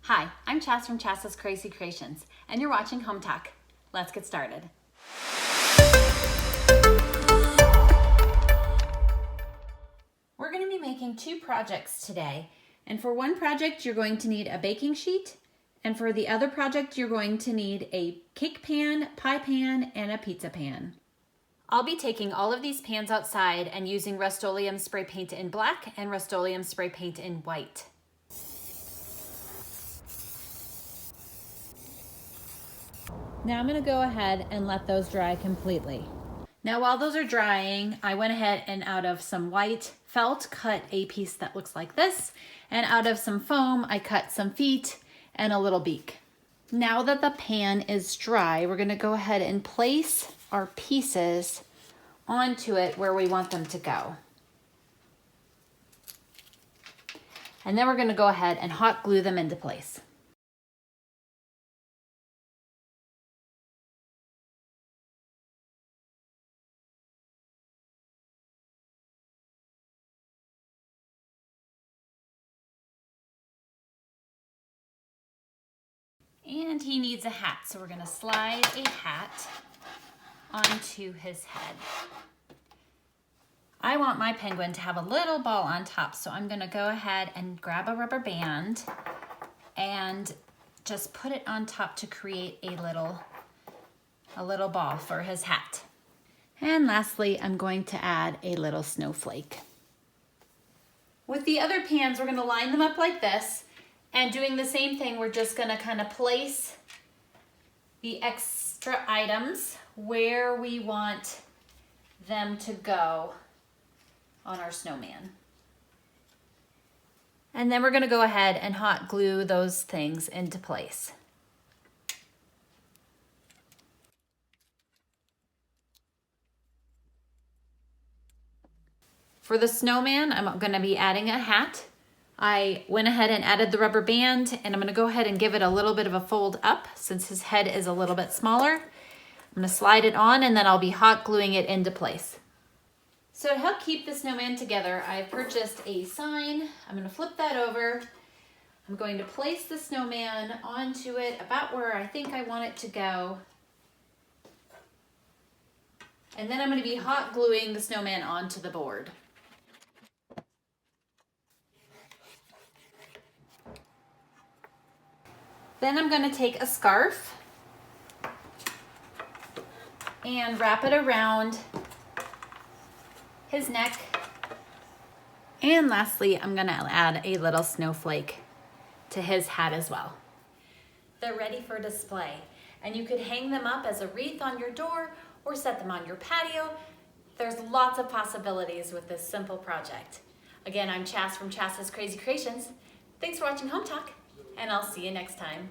Hi, I'm Chas from Chas's Crazy Creations, and you're watching Hometalk. Let's get started. We're going to be making two projects today, and for one project you're going to need a baking sheet, and for the other project you're going to need a cake pan, pie pan, and a pizza pan. I'll be taking all of these pans outside and using Rust-Oleum spray paint in black and Rust-Oleum spray paint in white. Now I'm going to go ahead and let those dry completely. Now while those are drying, I went ahead and out of some white felt cut a piece that looks like this, and out of some foam I cut some feet and a little beak. Now that the pan is dry, we're going to go ahead and place our pieces onto it where we want them to go. And then we're going to go ahead and hot glue them into place. And he needs a hat, so we're gonna slide a hat onto his head. I want my penguin to have a little ball on top, so I'm gonna go ahead and grab a rubber band and just put it on top to create a little ball for his hat. And lastly, I'm going to add a little snowflake. With the other pans, we're gonna line them up like this. And doing the same thing, we're just gonna kind of place the extra items where we want them to go on our snowman. And then we're gonna go ahead and hot glue those things into place. For the snowman, I'm gonna be adding a hat. I went ahead and added the rubber band, and I'm gonna go ahead and give it a little bit of a fold up since his head is a little bit smaller. I'm gonna slide it on, and then I'll be hot gluing it into place. So to help keep the snowman together, I purchased a sign. I'm gonna flip that over. I'm going to place the snowman onto it about where I think I want it to go. And then I'm gonna be hot gluing the snowman onto the board. Then I'm going to take a scarf and wrap it around his neck. And lastly, I'm going to add a little snowflake to his hat as well. They're ready for display, and you could hang them up as a wreath on your door or set them on your patio. There's lots of possibilities with this simple project. Again, I'm Chas from Chas's Crazy Creations. Thanks for watching Hometalk, and I'll see you next time.